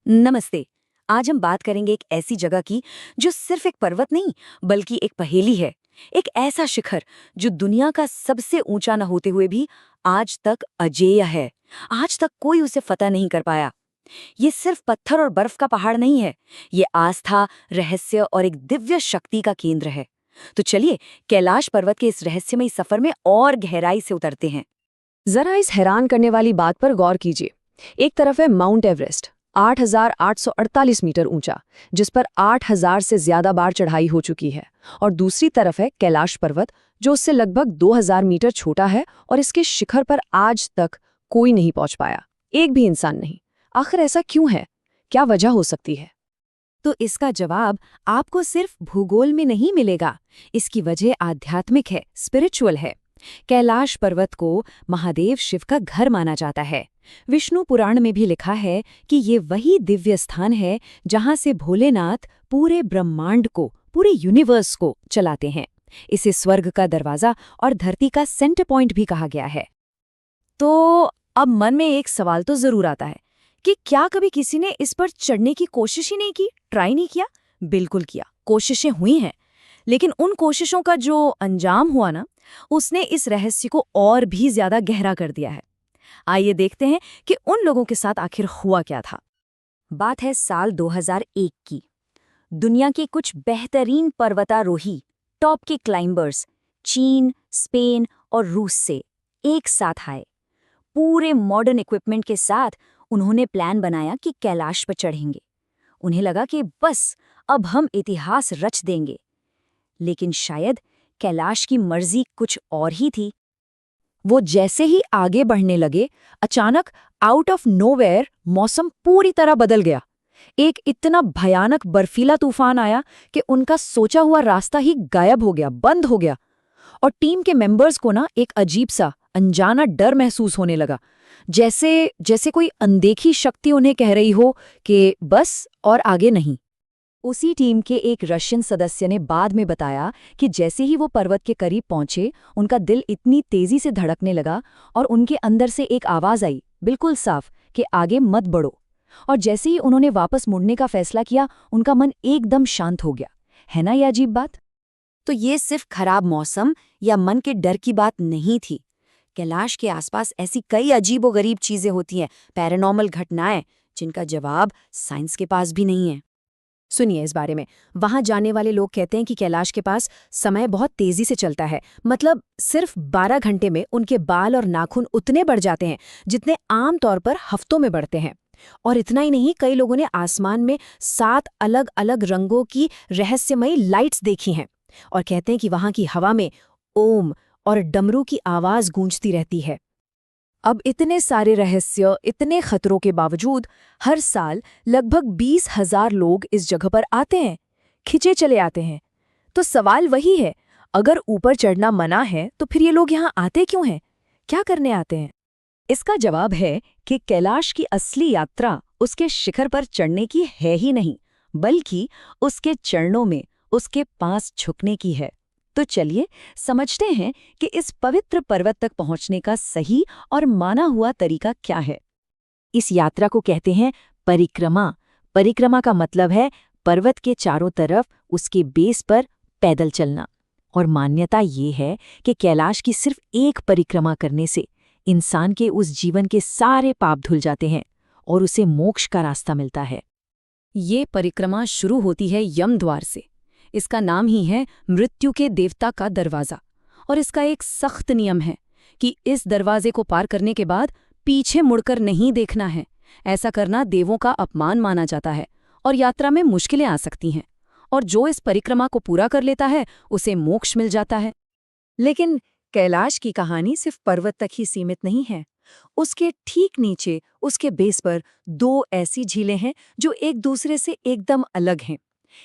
नमस्ते। आज हम बात करेंगे एक ऐसी जगह की जो सिर्फ एक पर्वत नहीं बल्कि एक पहेली है। एक ऐसा शिखर जो दुनिया का सबसे ऊंचा न होते हुए भी आज तक अजेय है। आज तक कोई उसे फतह नहीं कर पाया। ये सिर्फ पत्थर और बर्फ का पहाड़ नहीं है। ये आस्था, रहस्य और एक दिव्य शक्ति का केंद्र है। तो चलिए कैलाश पर्वत के इस रहस्यमयी सफर में और गहराई से उतरते हैं। जरा इस हैरान करने वाली बात पर गौर कीजिए। एक तरफ है माउंट एवरेस्ट, 8,848 मीटर ऊंचा, जिस पर 8,000 से ज्यादा बार चढ़ाई हो चुकी है। और दूसरी तरफ है कैलाश पर्वत, जो उससे लगभग 2,000 मीटर छोटा है और इसके शिखर पर आज तक कोई नहीं पहुंच पाया, एक भी इंसान नहीं। आखिर ऐसा क्यों है? क्या वजह हो सकती है? तो इसका जवाब आपको सिर्फ भूगोल में नहीं मिलेगा। इसकी वजह आध्यात्मिक है, स्पिरिचुअल है। कैलाश पर्वत को महादेव शिव का घर माना जाता है। विष्णु पुराण में भी लिखा है कि ये वही दिव्य स्थान है जहां से भोलेनाथ पूरे ब्रह्मांड को, पूरे यूनिवर्स को चलाते हैं। इसे स्वर्ग का दरवाजा और धरती का सेंटर पॉइंट भी कहा गया है। तो अब मन में एक सवाल तो जरूर आता है कि क्या कभी किसी ने इस पर चढ़ने की कोशिश ही नहीं की, ट्राई नहीं किया? बिल्कुल किया, कोशिशें हुई हैं। लेकिन उन कोशिशों का जो अंजाम हुआ ना, उसने इस रहस्य को और भी ज्यादा गहरा कर दिया है। आइए देखते हैं कि उन लोगों के साथ आखिर हुआ क्या था। बात है साल 2001 की। दुनिया के कुछ बेहतरीन पर्वतारोही, टॉप के क्लाइंबर्स, चीन, स्पेन और रूस से एक साथ आए। पूरे मॉडर्न इक्विपमेंट के साथ उन्होंने प्लान बनाया कि कैलाश पर चढ़ेंगे। उन्हें लगा कि बस अब हम इतिहास रच देंगे। लेकिन शायद कैलाश की मर्जी कुछ और ही थी। वो जैसे ही आगे बढ़ने लगे, अचानक आउट ऑफ नोवेयर मौसम पूरी तरह बदल गया। एक इतना भयानक बर्फीला तूफान आया कि उनका सोचा हुआ रास्ता ही गायब हो गया, बंद हो गया। और टीम के मेंबर्स को ना एक अजीब सा अनजाना डर महसूस होने लगा, जैसे जैसे कोई अनदेखी शक्ति उन्हें कह रही हो कि बस और आगे नहीं। उसी टीम के एक रशियन सदस्य ने बाद में बताया कि जैसे ही वो पर्वत के करीब पहुंचे, उनका दिल इतनी तेजी से धड़कने लगा और उनके अंदर से एक आवाज आई, बिल्कुल साफ, कि आगे मत बढ़ो। और जैसे ही उन्होंने वापस मुड़ने का फैसला किया, उनका मन एकदम शांत हो गया। है ना ये अजीब बात? तो ये सिर्फ खराब मौसम या मन के डर की बात नहीं थी। कैलाश के आसपास ऐसी कई अजीबोगरीब चीजें होती हैं, पैरानॉर्मल घटनाएं, जिनका जवाब साइंस के पास भी नहीं है। सुनिए इस बारे में। वहां जाने वाले लोग कहते हैं कि कैलाश के पास समय बहुत तेजी से चलता है। मतलब सिर्फ 12 घंटे में उनके बाल और नाखून उतने बढ़ जाते हैं जितने आम तौर पर हफ्तों में बढ़ते हैं। और इतना ही नहीं, कई लोगों ने आसमान में 7 अलग अलग रंगों की रहस्यमयी लाइट्स देखी हैं और कहते हैं कि वहां की हवा में ओम और डमरू की आवाज गूंजती रहती है। अब इतने सारे रहस्य, इतने खतरों के बावजूद हर साल लगभग 20,000 लोग इस जगह पर आते हैं, खिंचे चले आते हैं। तो सवाल वही है, अगर ऊपर चढ़ना मना है तो फिर ये लोग यहाँ आते क्यों हैं? क्या करने आते हैं? इसका जवाब है कि कैलाश की असली यात्रा उसके शिखर पर चढ़ने की है ही नहीं, बल्कि उसके चरणों में, उसके पास झुकने की है। तो चलिए समझते हैं कि इस पवित्र पर्वत तक पहुंचने का सही और माना हुआ तरीका क्या है। इस यात्रा को कहते हैं परिक्रमा। परिक्रमा का मतलब है पर्वत के चारों तरफ उसके बेस पर पैदल चलना। और मान्यता ये है कि कैलाश की सिर्फ एक परिक्रमा करने से इंसान के उस जीवन के सारे पाप धुल जाते हैं और उसे मोक्ष का रास्ता मिलता है। ये परिक्रमा शुरू होती है यम द्वार से। इसका नाम ही है मृत्यु के देवता का दरवाजा। और इसका एक सख्त नियम है कि इस दरवाजे को पार करने के बाद पीछे मुड़कर नहीं देखना है। ऐसा करना देवों का अपमान माना जाता है और यात्रा में मुश्किलें आ सकती हैं। और जो इस परिक्रमा को पूरा कर लेता है उसे मोक्ष मिल जाता है। लेकिन कैलाश की कहानी सिर्फ पर्वत तक ही सीमित नहीं है। उसके ठीक नीचे, उसके बेस पर 2 ऐसी झीलें हैं जो एक दूसरे से एकदम अलग हैं।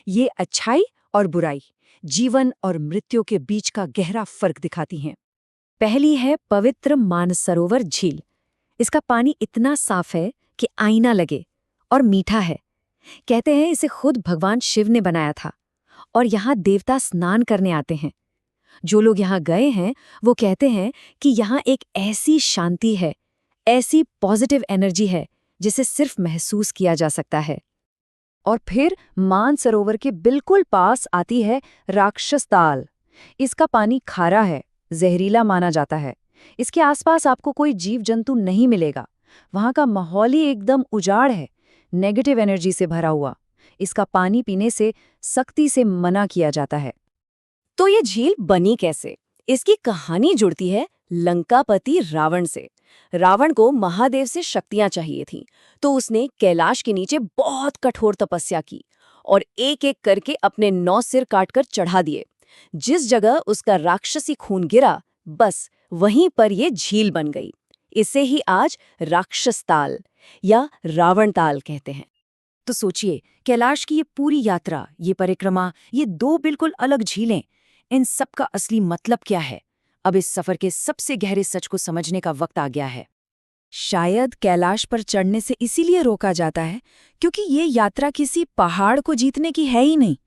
ये अच्छाई और बुराई, जीवन और मृत्यु के बीच का गहरा फर्क दिखाती हैं। पहली है पवित्र मानसरोवर झील। इसका पानी इतना साफ है कि आईना लगे और मीठा है। कहते हैं इसे खुद भगवान शिव ने बनाया था और यहाँ देवता स्नान करने आते हैं। जो लोग यहाँ गए हैं वो कहते हैं कि यहाँ एक ऐसी शांति है, ऐसी पॉजिटिव एनर्जी है जिसे सिर्फ महसूस किया जा सकता है। और फिर मानसरोवर के बिल्कुल पास आती है राक्षस ताल। इसका पानी खारा है, जहरीला माना जाता है। इसके आसपास आपको कोई जीव जंतु नहीं मिलेगा। वहां का माहौल ही एकदम उजाड़ है, नेगेटिव एनर्जी से भरा हुआ। इसका पानी पीने से सख्ती से मना किया जाता है। तो ये झील बनी कैसे? इसकी कहानी जुड़ती है लंकापति रावण से। रावण को महादेव से शक्तियां चाहिए थीं, तो उसने कैलाश के नीचे बहुत कठोर तपस्या की और एक-एक करके अपने 9 सिर काटकर चढ़ा दिए। जिस जगह उसका राक्षसी खून गिरा, बस वहीं पर ये झील बन गई। इसे ही आज राक्षस ताल या रावण ताल कहते हैं। तो सोचिए, कैलाश की ये पूरी यात्रा, ये परिक्रमा, ये 2 बिल्कुल अलग झीलें, इन सब का असली मतलब क्या है? अब इस सफर के सबसे गहरे सच को समझने का वक्त आ गया है। शायद कैलाश पर चढ़ने से इसीलिए रोका जाता है क्योंकि ये यात्रा किसी पहाड़ को जीतने की है ही नहीं।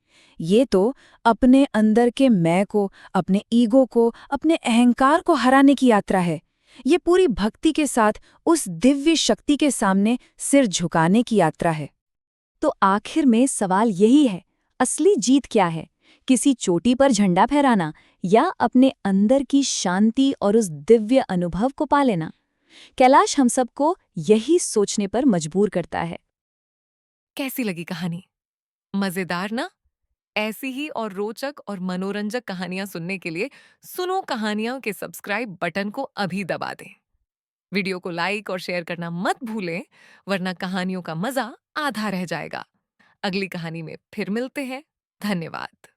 ये तो अपने अंदर के मैं को, अपने ईगो को, अपने अहंकार को हराने की यात्रा है। ये पूरी भक्ति के साथ उस दिव्य शक्ति के सामने सिर झुकाने की यात्रा है। तो आखिर में सवाल यही है, असली जीत क्या है? किसी चोटी पर झंडा फहराना या अपने अंदर की शांति और उस दिव्य अनुभव को पा लेना? कैलाश हम सबको यही सोचने पर मजबूर करता है। कैसी लगी कहानी? मजेदार ना? ऐसी ही और रोचक और मनोरंजक कहानियां सुनने के लिए सुनो कहानियां के सब्सक्राइब बटन को अभी दबा दें। वीडियो को लाइक और शेयर करना मत भूलें, वरना कहानियों का मजा आधा रह जाएगा। अगली कहानी में फिर मिलते हैं। धन्यवाद।